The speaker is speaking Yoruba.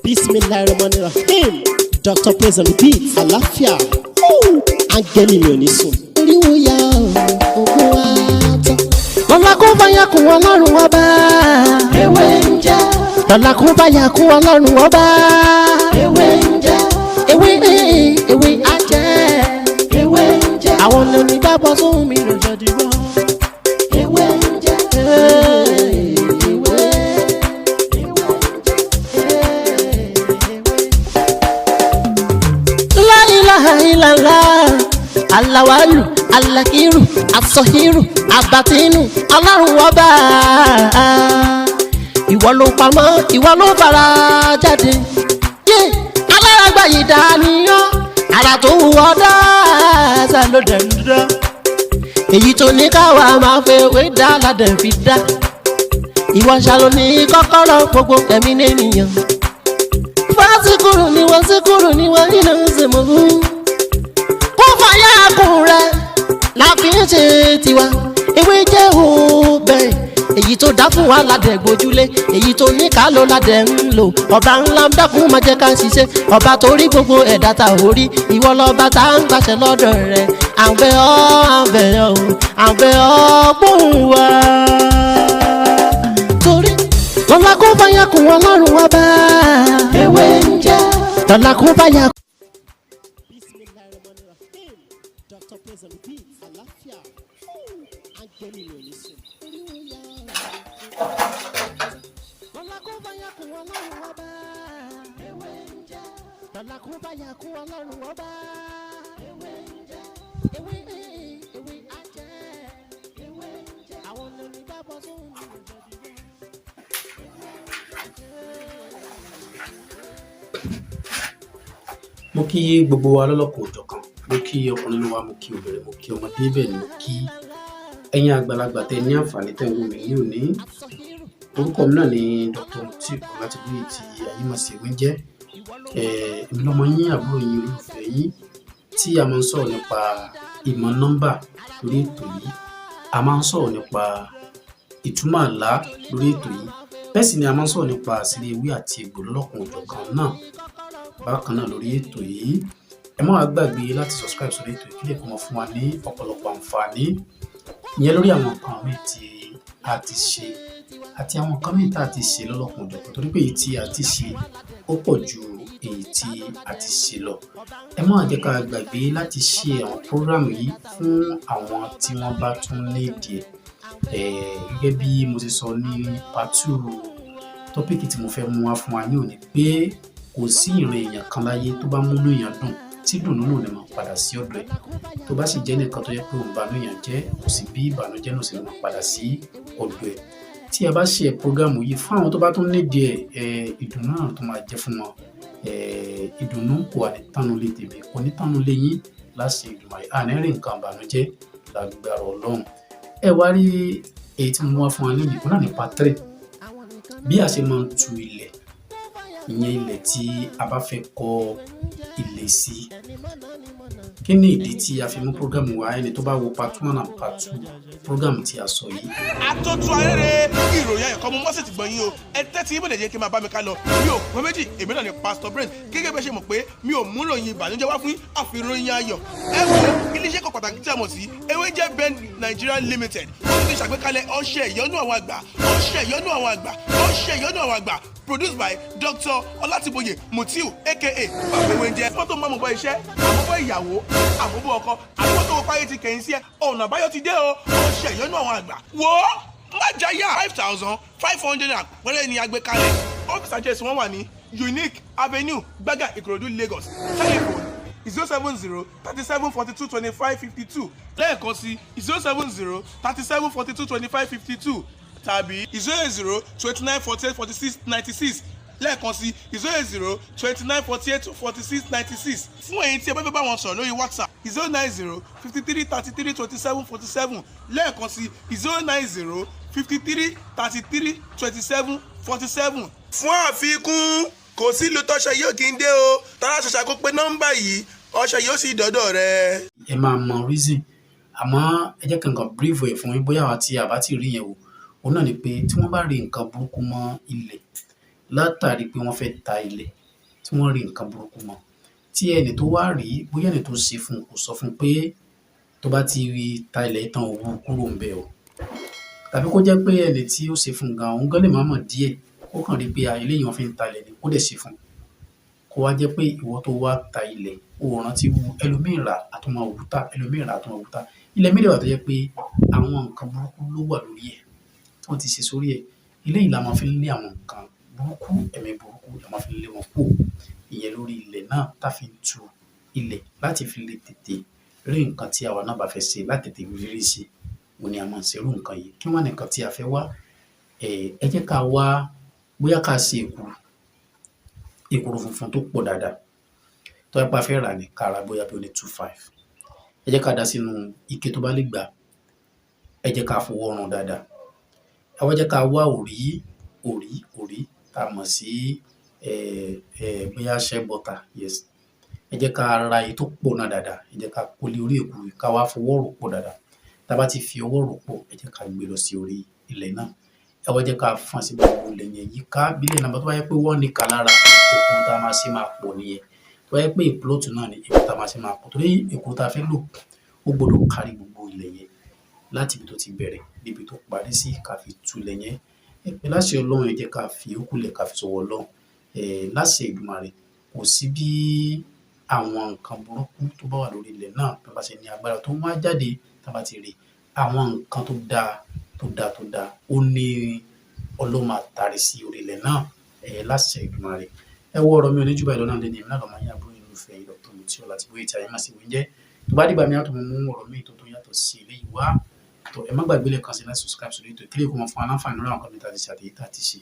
Bismillahirrahmanirrahim. Dr. Praise on the beat. Àlàáfíà. Áńgẹ́lì mi ò ní sùn. Oríwo ya ogun wa tán. Lọ́la kó bá yà kún Ọlọ́run ọba. Ewé ń jẹ́. Lọ́la kó bá yà kún Ọlọ́run ọba. Ewé ń jẹ́. Ewé á jẹ́. Ewé ń jẹ́. Àwọn ọ̀nà ìgbàgbọ́ sóhun mi lọ́jọ́ dìbò. Ewé ń jẹ́. Alawalu, alakiru, asohiru, abatinu, Ọlọ́run ọba. Ìwọ ló pamọ́, ìwọ ló fara jáde. Aláràgbà yìí dàníyàn, ara tó wù ọ́ dáadáa ló dẹ̀ ń dá. Èyí tó ní káwa máa fẹ́ wé dá ládẹ̀ fi dá. Ìwọ ṣàlò ní kọ́kọ́rọ́ gbogbo ẹ̀mí nìyẹn. Fásikúrò ni wọ́n síkúrò ni wọ́n nínú ìsìnkú. Fàyà kùn rẹ̀ la fi ń ṣe tiwa. Ewé jẹ́ òbẹ̀ èyí tó dá fún wa ládẹ̀ gbójúlé, èyí tó ní ká ló ládẹ̀ ń lò. Ọba ńlá ń dákun máa jẹ́ ká ṣiṣẹ́, ọba tó rí gbogbo ẹ̀dá ta ò rí. Ìwọ lọ́ba tá ń gbàṣẹ lọ́dọ̀ rẹ̀. À ń bẹ̀ ọ́, à ń bẹ̀ ọ́, à ń bẹ̀ ọ́ gbóhùn wa. Torí lọ́la kó bá yà kún Ọlọ́run ọba. Ewé ń jẹ́. Lọ́la kó bá yà kún. Dr. Praise on the beat. Àlàáfíà. Áńgẹ́lì mi ò ní sùn. Oríwo ya lọ́la kó bá yà kún Ọlọ́run ọba. Ewé ń jẹ́. Lọ́la kó bá yà kún Ọlọ́run ọba. Ewé ń jẹ́. Ewé á jẹ́. Ewé ń jẹ́. Àwọn ọ̀nà ìgbàgbọ́ sóhun mi lọ́jọ́ dìbò. Mo kí gbogbo wa lọ́lọ́kọ̀ òjọ̀kan, mo kí ọkùnrin wa, mo kí obìnrin, mo kí ọmọdé, bẹ́ẹ̀ ni mo kí ẹ̀yin àgbàlagbà tẹ́ ní àǹfààní tẹ́ ń wò mí ní òní. Orúkọ mi náà ni Dr. Mutiu Olatiboye tí ayé mọ̀ sí ewé jẹ́. Èmi lọ́mọ yín, àbúrò yín, olólùfẹ́ yín tí a máa ń sọ̀rọ̀ nípa ìmọ̀ nọ́mbà lórí ètò yìí. A máa ń sọ̀rọ̀ nípa ìtumọ̀ àlá lórí ètò yìí. Bẹ́ẹ̀ sì ni a máa ń sọ̀rọ̀ nípa àṣírí ewé àti egbò lọ́lọ́kan òjọ̀kan náà bákan náà lórí ètò yìí. Ẹ má wá gbàgbé láti subscribe sórí ètò yìí kí lè kó mọ fún wa ní ọ̀pọ̀lọpọ̀ àǹfààní ìyẹn lórí àwọn nǹkan míì tí a ti ṣe àti àwọn nǹkan míì tí a ti ṣe lọ́lọ́kan òjọ̀kan, torí pé èyí tí a ti ṣe ó pọ̀ ju èyí tí a ti ṣe lọ. Ẹ má jẹ́ ká gbàgbé láti ṣe àwọn prógrámù yìí fún àwọn tí wọ́n bá tún nídìí ẹ̀. Gẹ́gẹ́ bí mo ti sọ ní part 2 tọ́píìkì tí mo fẹ́ mú wá fún wa ní òní, pé kò sí ìran èèyàn kan láyé tó bá múnú èèyàn dùn tí dùnú náà lè máa padà sí ọ̀dọ̀ ẹ̀. Tó bá sì jẹ́ nìkan tó yẹ pé òun bánú èèyàn jẹ́, kò sí bí ìbànújẹ́ náà sì lè máa padà sí ọ̀dọ̀ ẹ̀. Tí a bá ṣe prógámù yìí fún àwọn tó bá tún nídìí ẹ̀, ìdùnnú náà tó máa jẹ́ fún wọn. Ìdùnnú kò wà ní tánu lé tèmi, kò ní tánu lé yín láṣẹ Èdùmàrè. Àní rí nǹkan ìbànújẹ́ lágbára Ọlọ́run. Ẹ wá rí èyí tí mo wá fún wa lónìí, òun náà ní part 3. Bí a ṣe máa ń tu ilẹ̀, ìyẹn ilẹ̀ tí a bá fẹ́ kọ́ ilé sí. Kí ni ìdí tí a fi mú program wa? Ẹni tó bá wo part 1 and part 2 program tí a sọ yìí. Àtọ́tù arére ìròyìn ayọ̀kọ́ mo mọ́sẹ̀ ti gbọ̀n yín o. Ẹ tẹ́tí ìbọ̀dẹ̀ jẹ́ kí n máa bá mi ká lọ. Mi ò pẹ́ méjì, èmi náà ni Pastor Brain. Gẹ́gẹ́ bí ẹ ṣe mọ̀ pé mi ò mú ròyìn ìbànújẹ́ wá fún yín, àfi ròyìn ayọ̀. Ẹ wo iléeṣẹ́ kan pàtàkì tí a mọ̀ sí Ewéjẹ́ Ben Nigeria Limited. Wọ́n ti ṣàgbékalẹ̀ ọṣẹ ìyọ́nú àwọn àgbà, ọṣẹ ìyọ́nú àwọn àgbà, ọṣẹ ìyọ́nú àwọn àgbà. Produced by Dr. Olatiboye Mutiu aka Ewéjẹ́. Fọ́tò máa mọ̀ bọ́ iṣẹ́, àmọ́bọ́ ìyàwó, àmọ́bọ́ ọkọ, àmọ́bọ́ tó wọ páyé ti kẹ̀yìn sí ẹ. Ọ̀nà àbáyọ ti dé o, ọṣẹ ìyọ́nú àwọn àgbà. Wo má jáyà 5,500 naira péré ni àgbékalẹ̀. Ọ́fíìsì àjẹsí wọn wà ní Unique Avenue Gbágà Ìkòròdú Lagos. Telephone 070-3742-2552 lẹ́ẹ̀kan sí 070-3742-2552 tàbí 080-2948-4696 lẹ́ẹ̀kan sí 080-2948-4696. fún ẹ̀yin tí ẹ bá fẹ́ bá wọn sọ̀rọ̀ lórí WhatsApp 090-5333-2747 lẹ́ẹ̀kan sí 090-5333-2747. fún àfikún kò sí ìlú tọ́ṣẹ yóò kí n dé o, tọ́lá ṣẹ̀ṣẹ̀ kó pé nọ́mbà yìí ọṣẹ yóò sì dọ́dọ̀ rẹ. Ẹ máa mọ reason, àmọ́ ẹ jẹ́ kankan brief ẹ̀ fún yín bóyá àwa tí a bá ti rí yẹn wò. Òun náà ni pé tí wọ́n bá rí nǹkan burúkú mọ́ ilẹ̀ látàrí pé wọ́n fẹ́ ta ilẹ̀ tí wọ́n rí nǹkan burúkú mọ́. Tí ẹni tó wá rí, bóyá ẹni tó ṣe fún kò sọ fún pé tó bá ti ta ilẹ̀ tán owó kúrò ńbẹ̀ o. Tàbí kó jẹ́ pé ẹni tí ó ṣe fún gan òun gan lè má mọ̀ díẹ̀, ó kàn rí pé eléyìí wọ́n fi ń ta ilẹ̀ ni kó dẹ̀ ṣe fún. Kó wá jẹ́ pé ìwọ tó wá ta ilẹ̀ o rántí wu ẹlòmíì rà á tún máa wù ú tà, ẹlòmíì rà á tún máa wù ú tà. Ilẹ̀ míì dẹ̀ wà tó jẹ́ pé àwọn nǹkan burúkú ló wà lórí ẹ̀ tí wọ́n ti ṣe sórí ẹ̀. Eléyìí la máa fi ń lé àwọn nǹkan burúkú, ẹ̀mí burúkú la máa fi ń lé wọn kúrò. Ìyẹn lórí ilẹ̀ náà tá fi ń tu ilẹ̀ láti fi lè tètè rí nǹkan tí àwa náà bá fẹ́ ṣe láti tètè rí ṣe. Òun ni a máa ń ṣe irú nǹkan yìí. Kí wá ni nǹkan tí a fẹ́ wá? Ẹ jẹ́ ká wá, bóyá ká ṣe èkuru funfun tó pọ̀ dáadáa. Tó bá jẹ́ pé a fẹ́ rà ní ká rà bóyá bí ó ní 2.5. Ẹ jẹ́ ká dà sínú ike tó bá lè gbà. Ẹ jẹ́ ká fọwọ́ run dáadáa. Ẹ wá jẹ́ ká wá òrí tá a mọ̀ sí bóyá shea butter, yes. Ẹ jẹ́ ká ra èyí tó pọ̀ náà dáadáa. Ẹ jẹ́ ká kó lé orí èkuru yìí ká wá fọwọ́ rò pọ̀ dáadáa. Tá a bá ti fi ọwọ́ rò pọ̀, ẹ jẹ́ ká gbé lọ sí orí ilẹ̀ náà. Ẹ wá jẹ́ ká fọ́n sí gbogbo ilẹ̀ yẹn yíká. Bí ilẹ̀ náà bá tó bá jẹ́ pé 1 acre lára, èkuru tá a máa ṣe máa pọ̀ nìyẹn. Tó bá jẹ́ pé plot náà ni, èkuru tá a máa ṣe máa pọ̀. Torí èkuru tá a fẹ́ lò ó gbọdọ̀ kárí gbogbo ilẹ̀ yẹn láti ibi tó ti bẹ̀rẹ̀ dé ibi tó parí sí ká fi tu ilẹ̀ yẹn. Pẹ̀lú àṣẹ Ọlọ́run ẹ jẹ́ ká fi ìyókù lẹ̀ ká fi sọ́wọ́ Ọlọ́run. Láṣẹ Èdùmàrè, kò sí bí àwọn nǹkan burúkú tó bá wà lórí ilẹ̀ náà tó bá ṣe ní agbára tó wá jáde tá a bá ti rí àwọn nǹkan tó dáa ó ní Ọlọ́run máa tari sí orí ilẹ̀ náà. Láṣẹ Èdùmàrè. Ẹ wo ọ̀rọ̀ mi ò ní jù báyìí lọ náà lẹ́ni èmi náà lọ́mọ yín àbúrò yín olùfẹ́ yín Dr. Mutiu Olatiboye tí ayé máa sì wọ́n jẹ́. Tó bá dìgbà mìíràn tó mú ọ̀rọ̀ mi tó yàtọ̀ sí eléyìí wá. Ẹ má gbàgbé lẹ́ẹ̀kan sí láti subscribe sórí ètò ìkílẹ̀ kó mọ fún aláǹfààní lórí àwọn kan tí a ti ṣe àti èyí tí a ti ṣe.